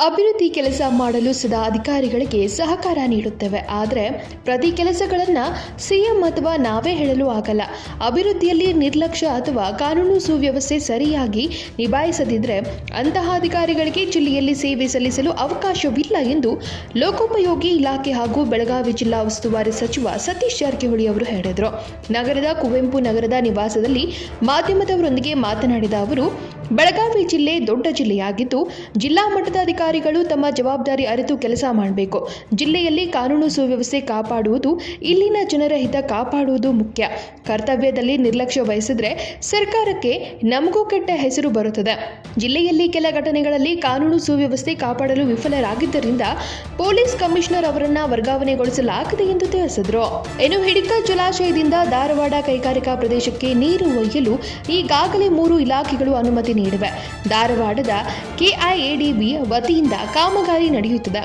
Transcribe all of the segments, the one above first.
ಅಭಿವೃದ್ಧಿ ಕೆಲಸ ಮಾಡಲು ಸದಾ ಅಧಿಕಾರಿಗಳಿಗೆ ಸಹಕಾರ ನೀಡುತ್ತೇವೆ. ಆದರೆ ಪ್ರತಿ ಕೆಲಸಗಳನ್ನು ಸಿಎಂ ಅಥವಾ ನಾವೇ ಹೇಳಲು ಆಗಲ್ಲ. ಅಭಿವೃದ್ಧಿಯಲ್ಲಿ ನಿರ್ಲಕ್ಷ್ಯ ಅಥವಾ ಕಾನೂನು ಸುವ್ಯವಸ್ಥೆ ಸರಿಯಾಗಿ ನಿಭಾಯಿಸದಿದ್ದರೆ ಅಂತಹ ಅಧಿಕಾರಿಗಳಿಗೆ ಜಿಲ್ಲೆಯಲ್ಲಿ ಸೇವೆ ಸಲ್ಲಿಸಲು ಅವಕಾಶವಿಲ್ಲ ಎಂದು ಲೋಕೋಪಯೋಗಿ ಇಲಾಖೆ ಹಾಗೂ ಬೆಳಗಾವಿ ಜಿಲ್ಲಾ ಉಸ್ತುವಾರಿ ಸಚಿವ ಸತೀಶ್ ಜಾರಕಿಹೊಳಿ ಅವರು ಹೇಳಿದರು. ನಗರದ ಕುವೆಂಪು ನಗರದ ನಿವಾಸದಲ್ಲಿ ಮಾಧ್ಯಮದವರೊಂದಿಗೆ ಮಾತನಾಡಿದ ಅವರು, ಬೆಳಗಾವಿ ಜಿಲ್ಲೆ ದೊಡ್ಡ ಜಿಲ್ಲೆಯಾಗಿದ್ದು ಜಿಲ್ಲಾ ಮಟ್ಟದ ಅಧಿಕಾರಿಗಳು ತಮ್ಮ ಜವಾಬ್ದಾರಿ ಅರಿತು ಕೆಲಸ ಮಾಡಬೇಕು. ಜಿಲ್ಲೆಯಲ್ಲಿ ಕಾನೂನು ಸುವ್ಯವಸ್ಥೆ ಕಾಪಾಡುವುದು, ಇಲ್ಲಿನ ಜನರ ಹಿತ ಕಾಪಾಡುವುದು ಮುಖ್ಯ. ಕರ್ತವ್ಯದಲ್ಲಿ ನಿರ್ಲಕ್ಷ್ಯ ವಹಿಸಿದ್ರೆ ಸರ್ಕಾರಕ್ಕೆ ನಮಗೂ ಕೆಟ್ಟ ಹೆಸರು ಬರುತ್ತದೆ. ಜಿಲ್ಲೆಯಲ್ಲಿ ಕೆಲ ಘಟನೆಗಳಲ್ಲಿ ಕಾನೂನು ಸುವ್ಯವಸ್ಥೆ ಕಾಪಾಡಲು ವಿಫಲರಾಗಿದ್ದರಿಂದ ಪೊಲೀಸ್ ಕಮಿಷನರ್ ಅವರನ್ನ ವರ್ಗಾವಣೆಗೊಳಿಸಲಾಗಿದೆ ಎಂದು ತಿಳಿಸಿದರು. ಇನ್ನು ಹಿಡಿಕ ಜಲಾಶಯದಿಂದ ಧಾರವಾಡ ಕೈಗಾರಿಕಾ ಪ್ರದೇಶಕ್ಕೆ ನೀರು ಒಯ್ಯಲು ಈಗಾಗಲೇ 3 ಇಲಾಖೆಗಳು ಅನುಮತಿ ನೀಡಿವೆ. ಧಾರವಾಡದ ಕೆಐಎಡಿಬಿ ವತಿಯಿಂದ ಕಾಮಗಾರಿ ನಡೆಯುತ್ತಿದೆ.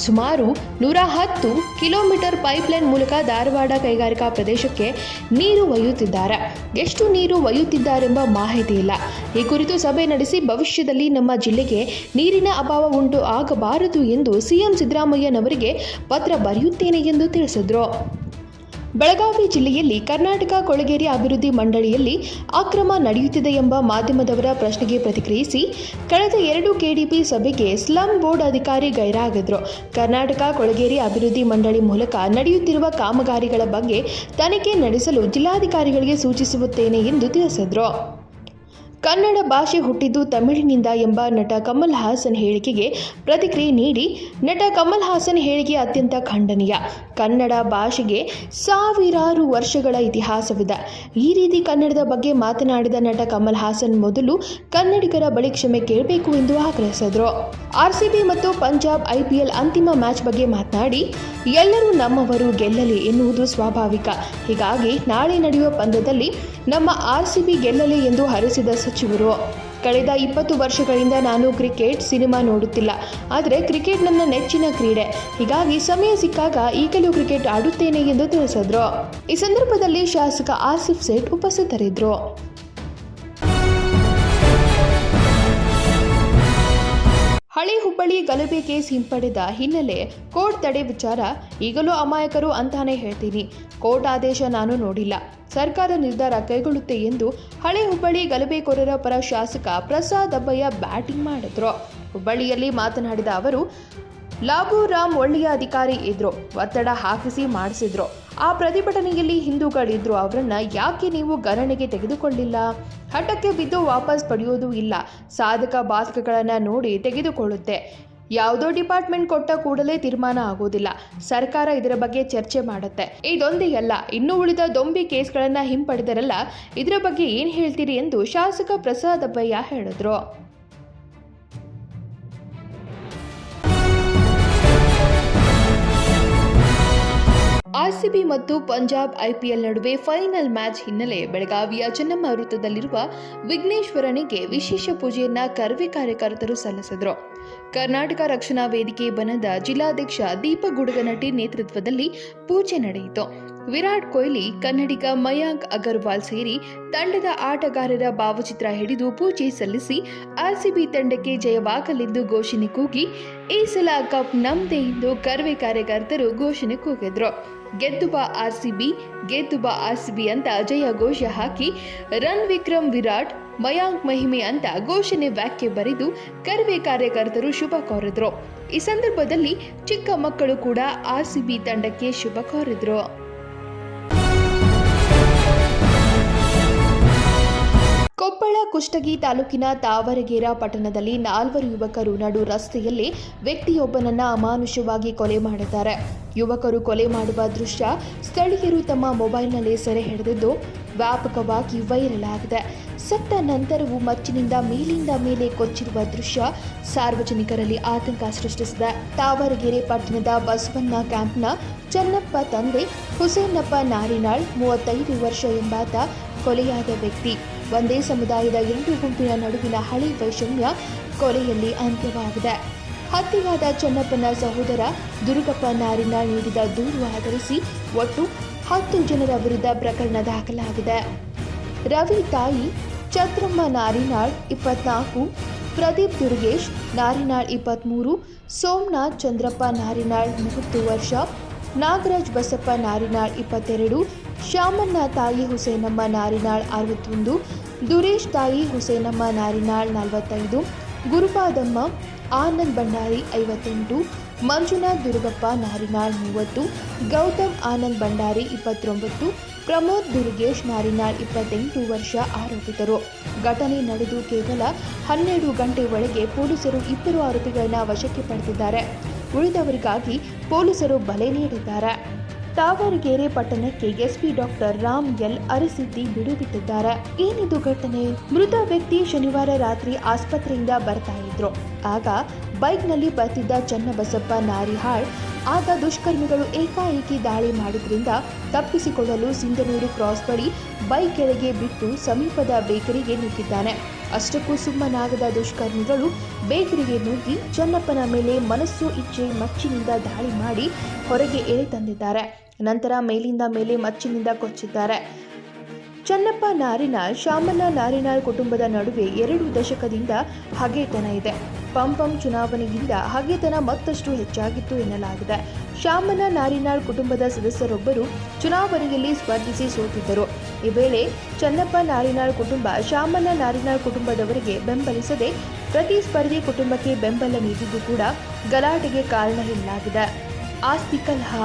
ಸುಮಾರು 110 ಕಿಲೋಮೀಟರ್ ಪೈಪ್ಲೈನ್ ಮೂಲಕ ಧಾರವಾಡ ಕೈಗಾರಿಕಾ ಪ್ರದೇಶಕ್ಕೆ ನೀರು ಒಯ್ಯುತ್ತಿದ್ದಾರೆ. ಎಷ್ಟು ನೀರು ಒಯ್ಯುತ್ತಿದ್ದಾರೆಂಬ ಮಾಹಿತಿ ಇಲ್ಲ. ಈ ಕುರಿತು ಸಭೆ ನಡೆಸಿ ಭವಿಷ್ಯದಲ್ಲಿ ನಮ್ಮ ಜಿಲ್ಲೆಗೆ ನೀರಿನ ಅಭಾವ ಉಂಟು ಆಗಬಾರದು ಎಂದು ಸಿಎಂ ಸಿದ್ದರಾಮಯ್ಯನವರಿಗೆ ಪತ್ರ ಬರೆಯುತ್ತೇನೆ ಎಂದು ತಿಳಿಸಿದರು. ಬೆಳಗಾವಿ ಜಿಲ್ಲೆಯಲ್ಲಿ ಕರ್ನಾಟಕ ಕೊಳಗೇರಿ ಅಭಿವೃದ್ಧಿ ಮಂಡಳಿಯಲ್ಲಿ ಅಕ್ರಮ ನಡೆಯುತ್ತಿದೆ ಎಂಬ ಮಾಧ್ಯಮದವರ ಪ್ರಶ್ನೆಗೆ ಪ್ರತಿಕ್ರಿಯಿಸಿ, ಕಳೆದ 2 ಕೆಡಿಪಿ ಸಭೆಗೆ ಸ್ಲಂ ಬೋರ್ಡ್ ಅಧಿಕಾರಿ ಗೈರಾಗಿದ್ರು. ಕರ್ನಾಟಕ ಕೊಳಗೇರಿ ಅಭಿವೃದ್ಧಿ ಮಂಡಳಿ ಮೂಲಕ ನಡೆಯುತ್ತಿರುವ ಕಾಮಗಾರಿಗಳ ಬಗ್ಗೆ ತನಿಖೆ ನಡೆಸಲು ಜಿಲ್ಲಾಧಿಕಾರಿಗಳಿಗೆ ಸೂಚಿಸುತ್ತೇನೆ ಎಂದು ತಿಳಿಸಿದರು. ಕನ್ನಡ ಭಾಷೆ ಹುಟ್ಟಿದ್ದು ತಮಿಳಿನಿಂದ ಎಂಬ ನಟ ಕಮಲ್ ಹಾಸನ್ ಹೇಳಿಕೆಗೆ ಪ್ರತಿಕ್ರಿಯೆ ನೀಡಿ, ನಟ ಕಮಲ್ ಹಾಸನ್ ಹೇಳಿಕೆ ಅತ್ಯಂತ ಖಂಡನೀಯ. ಕನ್ನಡ ಭಾಷೆಗೆ ಸಾವಿರಾರು ವರ್ಷಗಳ ಇತಿಹಾಸವಿದೆ. ಈ ರೀತಿ ಕನ್ನಡದ ಬಗ್ಗೆ ಮಾತನಾಡಿದ ನಟ ಕಮಲ್ ಹಾಸನ್ ಮೊದಲು ಕನ್ನಡಿಗರ ಬಳಿ ಕ್ಷಮೆ ಕೇಳಬೇಕು ಎಂದು ಆಗ್ರಹಿಸಿದರು. ಆರ್ಸಿಬಿ ಮತ್ತು ಪಂಜಾಬ್ ಐಪಿಎಲ್ ಅಂತಿಮ ಮ್ಯಾಚ್ ಬಗ್ಗೆ ಮಾತನಾಡಿ, ಎಲ್ಲರೂ ನಮ್ಮವರು ಗೆಲ್ಲಲಿ ಎನ್ನುವುದು ಸ್ವಾಭಾವಿಕ. ಹೀಗಾಗಿ ನಾಳೆ ನಡೆಯುವ ಪಂದ್ಯದಲ್ಲಿ ನಮ್ಮ ಆರ್ಸಿಬಿ ಗೆಲ್ಲಲಿ ಎಂದು ಹರಿಸಿದ ಸಚಿವರು, ಕಳೆದ 20 ವರ್ಷಗಳಿಂದ ನಾನು ಕ್ರಿಕೆಟ್, ಸಿನಿಮಾ ನೋಡುತ್ತಿಲ್ಲ. ಆದರೆ ಕ್ರಿಕೆಟ್ ನನ್ನ ನೆಚ್ಚಿನ ಕ್ರೀಡೆ. ಹೀಗಾಗಿ ಸಮಯ ಸಿಕ್ಕಾಗ ಈಗಲೂ ಕ್ರಿಕೆಟ್ ಆಡುತ್ತೇನೆ ಎಂದು ತಿಳಿಸಿದರು. ಈ ಸಂದರ್ಭದಲ್ಲಿ ಶಾಸಕ ಆಸಿಫ್ ಸೇಠ್ ಉಪಸ್ಥಿತರಿದ್ದರು. ಹಳೆ ಹುಬ್ಬಳ್ಳಿ ಗಲಭೆ ಕೇಸ್ ಹಿಂಪಡೆದ ಹಿನ್ನೆಲೆ ಕೋರ್ಟ್ ತಡೆ ವಿಚಾರ ಈಗಲೂ ಅಮಾಯಕರು ಅಂತಾನೆ ಹೇಳ್ತೀನಿ. ಕೋರ್ಟ್ ಆದೇಶ ನಾನು ನೋಡಿಲ್ಲ. ಸರ್ಕಾರ ನಿರ್ಧಾರ ಕೈಗೊಳ್ಳುತ್ತೆ ಎಂದು ಹಳೆ ಹುಬ್ಬಳ್ಳಿ ಗಲಭೆಕೋರರ ಪರ ಶಾಸಕ ಪ್ರಸಾದ್ ಅಬ್ಬಯ್ಯ ಬ್ಯಾಟಿಂಗ್ ಮಾಡಿದ್ರು. ಹುಬ್ಬಳ್ಳಿಯಲ್ಲಿ ಮಾತನಾಡಿದ ಅವರು, ಲಾಬುರಾಮ್ ಒಳ್ಳೆಯ ಅಧಿಕಾರಿ ಇದ್ರು, ಒತ್ತಡ ಹಾಕಿಸಿ ಮಾಡಿಸಿದ್ರು. ಆ ಪ್ರತಿಭಟನೆಯಲ್ಲಿ ಹಿಂದೂಗಳಿದ್ರು, ಅವರನ್ನ ಯಾಕೆ ನೀವು ಗಣನೆಗೆ ತೆಗೆದುಕೊಳ್ಳಿಲ್ಲ? ಹಠಕ್ಕೆ ಬಿದ್ದು ವಾಪಸ್ ಪಡೆಯೋದು ಇಲ್ಲ. ಸಾಧಕ ಬಾಧಕಗಳನ್ನು ನೋಡಿ ತೆಗೆದುಕೊಳ್ಳುತ್ತೆ. ಯಾವುದೋ ಡಿಪಾರ್ಟ್ಮೆಂಟ್ ಕೊಟ್ಟ ಕೂಡಲೇ ತೀರ್ಮಾನ ಆಗೋದಿಲ್ಲ. ಸರ್ಕಾರ ಇದರ ಬಗ್ಗೆ ಚರ್ಚೆ ಮಾಡುತ್ತೆ. ಇದೊಂದೇ ಅಲ್ಲ, ಇನ್ನೂ ಉಳಿದ ದೊಂಬಿ ಕೇಸ್ಗಳನ್ನು ಹಿಂಪಡೆದರಲ್ಲ, ಇದರ ಬಗ್ಗೆ ಏನು ಹೇಳ್ತೀರಿ ಎಂದು ಶಾಸಕ ಪ್ರಸಾದ್ ಅಬ್ಬಯ್ಯ ಹೇಳಿದ್ರು. ಆರ್ಸಿಬಿ ಮತ್ತು ಪಂಜಾಬ್ ಐಪಿಎಲ್ ನಡುವೆ ಫೈನಲ್ ಮ್ಯಾಚ್ ಹಿನ್ನೆಲೆ ಬೆಳಗಾವಿಯ ಚೆನ್ನಮ್ಮ ವೃತ್ತದಲ್ಲಿರುವ ವಿಘ್ನೇಶ್ವರನಿಗೆ ವಿಶೇಷ ಪೂಜೆಯನ್ನ ಕರ್ವೆ ಕಾರ್ಯಕರ್ತರು ಸಲ್ಲಿಸಿದರು. ಕರ್ನಾಟಕ ರಕ್ಷಣಾ ವೇದಿಕೆ ಬಣದ ಜಿಲ್ಲಾಧ್ಯಕ್ಷ ದೀಪ ಗುಡುಗನಟಿ ನೇತೃತ್ವದಲ್ಲಿ ಪೂಜೆ ನಡೆಯಿತು. ವಿರಾಟ್ ಕೊಹ್ಲಿ, ಕನ್ನಡಿಗ ಮಯಾಂಕ್ ಅಗರ್ವಾಲ್ ಸೇರಿ ತಂಡದ ಆಟಗಾರರ ಭಾವಚಿತ್ರ ಹಿಡಿದು ಪೂಜೆ ಸಲ್ಲಿಸಿ ಆರ್ಸಿಬಿ ತಂಡಕ್ಕೆ ಜಯವಾಗಲೆಂದು ಘೋಷಣೆ ಕೂಗಿ, ಈ ಸಲ ಕಪ್ ನಮ್ದೇ ಎಂದು ಕರ್ವೆ ಕಾರ್ಯಕರ್ತರು ಘೋಷಣೆ ಕೂಗಿದ್ರು. ಗೆದ್ದು ಬಾ ಆರ್ಸಿಬಿ, ಗೆದ್ದು ಬಾ ಆರ್ಸಿಬಿ ಅಂತ ಜಯ ಘೋಷ ಹಾಕಿ ರನ್ ವಿಕ್ರಮ್ ವಿರಾಟ್, ಮಯಾಂಕ್ ಮಹಿಮೆ ಅಂತ ಘೋಷಣೆ ವ್ಯಾಖ್ಯೆ ಬರೆದು ಕರ್ವೆ ಕಾರ್ಯಕರ್ತರು ಶುಭ ಕೋರಿದ್ರು. ಈ ಸಂದರ್ಭದಲ್ಲಿ ಚಿಕ್ಕ ಮಕ್ಕಳು ಕೂಡ ಆರ್ಸಿಬಿ ತಂಡಕ್ಕೆ ಶುಭ ಕೋರಿದ್ರು. ಕೊಪ್ಪಳ ಕುಷ್ಟಗಿ ತಾಲೂಕಿನ ತಾವರಗೇರ ಪಟ್ಟಣದಲ್ಲಿ 4 ಯುವಕರು ನಡು ರಸ್ತೆಯಲ್ಲಿ ವ್ಯಕ್ತಿಯೊಬ್ಬನನ್ನ ಅಮಾನುಷವಾಗಿ ಕೊಲೆ ಮಾಡಿದ್ದಾರೆ. ಯುವಕರು ಕೊಲೆ ಮಾಡುವ ದೃಶ್ಯ ಸ್ಥಳೀಯರು ತಮ್ಮ ಮೊಬೈಲ್ನಲ್ಲಿ ಸೆರೆ ಹಿಡಿದಿದ್ದು ವ್ಯಾಪಕವಾಗಿ ವೈರಲ್ ಆಗಿದೆ. ಸತ್ತ ನಂತರವೂ ಮಚ್ಚಿನಿಂದ ಮೇಲಿಂದ ಮೇಲೆ ಕೊಚ್ಚಿರುವ ದೃಶ್ಯ ಸಾರ್ವಜನಿಕರಲ್ಲಿ ಆತಂಕ ಸೃಷ್ಟಿಸಿದೆ. ತಾವರಗೆರೆ ಪಟ್ಟಣದ ಬಸವಣ್ಣ ಕ್ಯಾಂಪ್ನ ಚನ್ನಪ್ಪ ತಂದೆ ಹುಸೇನಪ್ಪ ನಾರಿನಾಳ್ 35 ವರ್ಷ ಎಂಬಾತ ಕೊಲೆಯಾದ ವ್ಯಕ್ತಿ. ಒಂದೇ ಸಮುದಾಯದ 2 ಗುಂಪಿನ ನಡುವಿನ ಹಳೆ ವೈಷಮ್ಯ ಕೊಲೆಯಲ್ಲಿ ಅಂತ್ಯವಾಗಿದೆ. ಹತ್ಯೆಯಾದ ಚನ್ನಪ್ಪನ ಸಹೋದರ ದುರ್ಗಪ್ಪ ನಾರಿನಾಳ್ ನೀಡಿದ ದೂರು ಆಧರಿಸಿ ಒಟ್ಟು 10 ಜನರ ವಿರುದ್ಧ ಪ್ರಕರಣ ದಾಖಲಾಗಿದೆ. ರವಿ ತಾಯಿ ಛತ್ರಮ್ಮ ನಾರಿನಾಳ್ 24, ಪ್ರದೀಪ್ ದುರ್ಗೇಶ್ ನಾರಿನಾಳ್ 23, ಸೋಮನಾಥ್ ಚಂದ್ರಪ್ಪ ನಾರಿನಾಳ್ 30 ವರ್ಷ, ನಾಗರಾಜ್ ಬಸಪ್ಪ ನಾರಿನಾಳ್ 22, ಶ್ಯಾಮಣ್ಣ ತಾಯಿ ಹುಸೇನಮ್ಮ ನಾರಿನಾಳ್ 61, ದುರೇಶ್ ತಾಯಿ ಹುಸೇನಮ್ಮ ನಾರಿನಾಳ್ 45, ಗುರುಪಾದಮ್ಮ ಆನಂದ್ ಭಂಡಾರಿ 58, ಮಂಜುನಾಥ್ ದುರ್ಗಪ್ಪ ನಾರಿನಾಳ್ 30, ಗೌತಮ್ ಆನಂದ್ ಭಂಡಾರಿ 29, ಪ್ರಮೋದ್ ದುರ್ಗೇಶ್ ನಾರಿನಾಳ್ 28 ವರ್ಷ ಆರೋಪಿತರು. ಘಟನೆ ನಡೆದು ಕೇವಲ 12 ಗಂಟೆ ಒಳಗೆ ಪೊಲೀಸರು 2 ಆರೋಪಿಗಳನ್ನ ವಶಕ್ಕೆ ಪಡೆದಿದ್ದಾರೆ. ಉಳಿದವರಿಗಾಗಿ ಪೊಲೀಸರು ಬಲೆ ನೀಡಿದ್ದಾರೆ. ತಾವರಗೆರೆ ಪಟ್ಟಣಕ್ಕೆ ಎಸ್ಪಿ ಡಾಕ್ಟರ್ ರಾಮ್ ಎಲ್ ಅರಸಿದ್ದಿ ಬಿಡು ಬಿಟ್ಟಿದ್ದಾರೆ. ಏನಿದು ಘಟನೆ? ಮೃತ ವ್ಯಕ್ತಿ ಶನಿವಾರ ರಾತ್ರಿ ಆಸ್ಪತ್ರೆಯಿಂದ ಬರ್ತಾ ಇದ್ರು. ಆಗ ಬೈಕ್ನಲ್ಲಿ ಬರ್ತಿದ್ದ ಚನ್ನಬಸಪ್ಪ ನಾರಿಹಾಳ್ ಆಗ ದುಷ್ಕರ್ಮಿಗಳು ಏಕಾಏಕಿ ದಾಳಿ ಮಾಡಿದ್ರಿಂದ ತಪ್ಪಿಸಿಕೊಳ್ಳಲು ಸಿಂಧನೂರು ಕ್ರಾಸ್ ಬಳಿ ಬೈಕ್ ಕೆಳಗೆ ಬಿಟ್ಟು ಸಮೀಪದ ಬೇಕರಿಗೆ ನುಗ್ಗಿದ್ದಾನೆ. ಅಷ್ಟಕ್ಕೂ ಸುಮ್ಮನಾಗದ ದುಷ್ಕರ್ಮಿಗಳು ಬೇಕರಿಗೆ ನುಗ್ಗಿ ಚನ್ನಪ್ಪನ ಮೇಲೆ ಮನಸ್ಸು ಇಚ್ಛೆ ಮಚ್ಚಿನಿಂದ ದಾಳಿ ಮಾಡಿ ಹೊರಗೆ ಎಳೆ ತಂದಿದ್ದಾರೆ. ನಂತರ ಮೇಲಿಂದ ಮೇಲೆ ಮಚ್ಚಿನಿಂದ ಕೊಚ್ಚಿದ್ದಾರೆ. ಚನ್ನಪ್ಪ ನಾರಿನಾಳ್ ಶ್ಯಾಮಣ್ಣ ನಾರಿನಾಳ್ ಕುಟುಂಬದ ನಡುವೆ 2 ದಶಕದಿಂದ ಹಗೆತನ ಇದೆ. ಪಂಪಂ ಚುನಾವಣೆಯಿಂದ ಹಗೆತನ ಮತ್ತಷ್ಟು ಹೆಚ್ಚಾಗಿತ್ತು ಎನ್ನಲಾಗಿದೆ. ಶ್ಯಾಮಣ್ಣ ನಾರಿನಾಳ್ ಕುಟುಂಬದ ಸದಸ್ಯರೊಬ್ಬರು ಚುನಾವಣೆಯಲ್ಲಿ ಸ್ಪರ್ಧಿಸಿ ಸೋತಿದ್ದರು. ಈ ವೇಳೆ ಚನ್ನಪ್ಪ ನಾರಿನಾಳ್ ಕುಟುಂಬ ಶ್ಯಾಮಣ್ಣ ನಾರಿನಾಳ್ ಕುಟುಂಬದವರಿಗೆ ಬೆಂಬಲಿಸದೆ ಪ್ರತಿಸ್ಪರ್ಧಿ ಕುಟುಂಬಕ್ಕೆ ಬೆಂಬಲ ನೀಡಿದ್ದು ಕೂಡ ಗಲಾಟೆಗೆ ಕಾರಣ ಎನ್ನಲಾಗಿದೆ. ಆಸ್ತಿ ಕಲಹ.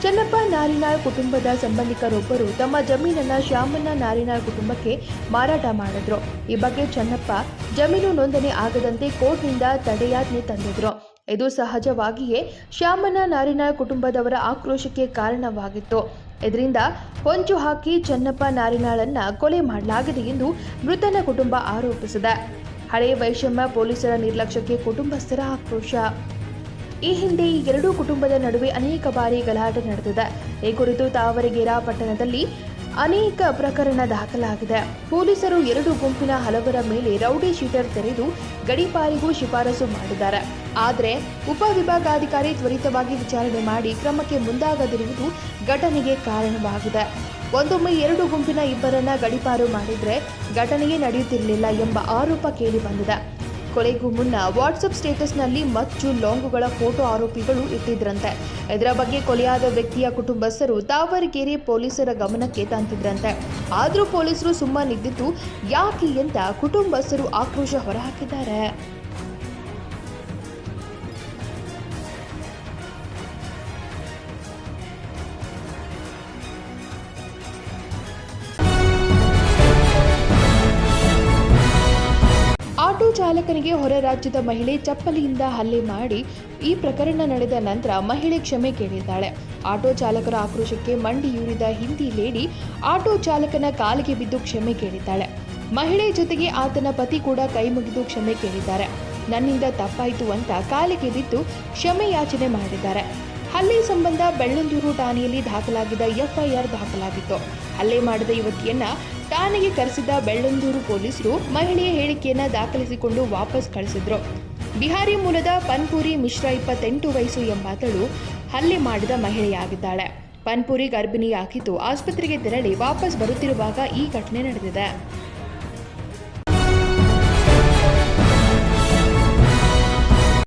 ಚನ್ನಪ್ಪ ನಾರಿನಾಳ್ ಕುಟುಂಬದ ಸಂಬಂಧಿಕರೊಬ್ಬರು ತಮ್ಮ ಜಮೀನನ್ನ ಶ್ಯಾಮಣ್ಣ ನಾರಿನಾಳ್ ಕುಟುಂಬಕ್ಕೆ ಮಾರಾಟ ಮಾಡಿದ್ರು. ಈ ಬಗ್ಗೆ ಚನ್ನಪ್ಪ ಜಮೀನು ನೋಂದಣಿ ಆಗದಂತೆ ಕೋರ್ಟ್ನಿಂದ ತಡೆಯಾಜ್ಞೆ ತಂದಿದ್ರು. ಇದು ಸಹಜವಾಗಿಯೇ ಶ್ಯಾಮಣ್ಣ ನಾರಿನಾಳ್ ಕುಟುಂಬದವರ ಆಕ್ರೋಶಕ್ಕೆ ಕಾರಣವಾಗಿತ್ತು. ಇದರಿಂದ ಹೊಂಚು ಹಾಕಿ ಚನ್ನಪ್ಪ ನಾರಿನಾಳನ್ನ ಕೊಲೆ ಮಾಡಲಾಗಿದೆ ಎಂದು ಮೃತನ ಕುಟುಂಬ ಆರೋಪಿಸಿದೆ. ಹಳೆ ವೈಷಮ್ಯ ಪೊಲೀಸರ ನಿರ್ಲಕ್ಷ್ಯಕ್ಕೆ ಕುಟುಂಬಸ್ಥರ ಆಕ್ರೋಶ. ಈ ಹಿಂದೆ ಈ 2 ಕುಟುಂಬದ ನಡುವೆ ಅನೇಕ ಬಾರಿ ಗಲಾಟೆ ನಡೆದಿದೆ. ಈ ಕುರಿತು ತಾವರಗೆರೆ ಪಟ್ಟಣದಲ್ಲಿ ಅನೇಕ ಪ್ರಕರಣ ದಾಖಲಾಗಿದೆ. ಪೊಲೀಸರು 2 ಗುಂಪಿನ ಹಲವರ ಮೇಲೆ ರೌಡಿ ಶೀಟರ್ ತೆರೆದು ಗಡೀಪಾರಿಗೂ ಶಿಫಾರಸು ಮಾಡಿದ್ದಾರೆ. ಆದರೆ ಉಪವಿಭಾಗಾಧಿಕಾರಿ ತ್ವರಿತವಾಗಿ ವಿಚಾರಣೆ ಮಾಡಿ ಕ್ರಮಕ್ಕೆ ಮುಂದಾಗದಿರುವುದು ಘಟನೆಗೆ ಕಾರಣವಾಗಿದೆ. ಒಂದೊಮ್ಮೆ 2 ಗುಂಪಿನ ಇಬ್ಬರನ್ನ ಗಡೀಪಾರು ಮಾಡಿದ್ರೆ ಘಟನೆಯೇ ನಡೆಯುತ್ತಿರಲಿಲ್ಲ ಎಂಬ ಆರೋಪ ಕೇಳಿ ಬಂದಿದೆ. ಕೊಲೆಗೂ ಮುನ್ನ ವಾಟ್ಸಪ್ ಸ್ಟೇಟಸ್ನಲ್ಲಿ ಮಚ್ಚು ಲಾಂಗುಗಳ ಫೋಟೋ ಆರೋಪಿಗಳು ಇಟ್ಟಿದ್ರಂತೆ. ಇದರ ಬಗ್ಗೆ ಕೊಲೆಯಾದ ವ್ಯಕ್ತಿಯ ಕುಟುಂಬಸ್ಥರು ತಾವರಗೆರೆ ಪೊಲೀಸರ ಗಮನಕ್ಕೆ ತಂದಿದ್ರಂತೆ. ಆದರೂ ಪೊಲೀಸರು ಸುಮ್ಮನಿದ್ದಿದ್ದು ಯಾಕೆ ಅಂತ ಕುಟುಂಬಸ್ಥರು ಆಕ್ರೋಶ ಹೊರಹಾಕಿದ್ದಾರೆ. ಆಟೋ ಚಾಲಕನಿಗೆ ಹೊರ ರಾಜ್ಯದ ಮಹಿಳೆ ಚಪ್ಪಲಿಯಿಂದ ಹಲ್ಲೆ ಮಾಡಿ ಈ ಪ್ರಕರಣ ನಡೆದ ನಂತರ ಮಹಿಳೆ ಕ್ಷಮೆ ಕೇಳಿದ್ದಾಳೆ. ಆಟೋ ಚಾಲಕರ ಆಕ್ರೋಶಕ್ಕೆ ಮಂಡಿಯೂರಿದ ಹಿಂದಿ ಲೇಡಿ ಆಟೋ ಚಾಲಕನ ಕಾಲಿಗೆ ಬಿದ್ದು ಕ್ಷಮೆ ಕೇಳಿದ್ದಾಳೆ. ಮಹಿಳೆ ಜೊತೆಗೆ ಆತನ ಪತಿ ಕೂಡ ಕೈ ಮುಗಿದು ಕ್ಷಮೆ ಕೇಳಿದ್ದಾರೆ. ನನ್ನಿಂದ ತಪ್ಪಾಯಿತು ಅಂತ ಕಾಲಿಗೆ ಬಿದ್ದು ಕ್ಷಮೆ ಯಾಚನೆ ಮಾಡಿದ್ದಾರೆ. ಹಲ್ಲೆ ಸಂಬಂಧ ಬೆಳ್ಳಂದೂರು ಠಾಣೆಯಲ್ಲಿ ದಾಖಲಾಗಿದ್ದ ಎಫ್ಐಆರ್ ದಾಖಲಾಗಿತ್ತು. ಹಲ್ಲೆ ಮಾಡಿದ ಯುವತಿಯನ್ನ ಠಾಣೆಗೆ ಕರೆಸಿದ ಬೆಳ್ಳಂದೂರು ಪೊಲೀಸರು ಮಹಿಳೆಯ ಹೇಳಿಕೆಯನ್ನ ದಾಖಲಿಸಿಕೊಂಡು ವಾಪಸ್ ಕಳಿಸಿದ್ರು. ಬಿಹಾರಿ ಮೂಲದ ಪನ್ಪುರಿ ಮಿಶ್ರಾ 28 ವಯಸ್ಸು ಎಂಬಾತಳು ಹಲ್ಲೆ ಮಾಡಿದ ಮಹಿಳೆಯಾಗಿದ್ದಾಳೆ. ಪನ್ಪುರಿ ಗರ್ಭಿಣಿಯಾಗಿದ್ದು ಆಸ್ಪತ್ರೆಗೆ ತೆರಳಿ ವಾಪಸ್ ಬರುತ್ತಿರುವಾಗ ಈ ಘಟನೆ ನಡೆದಿದೆ.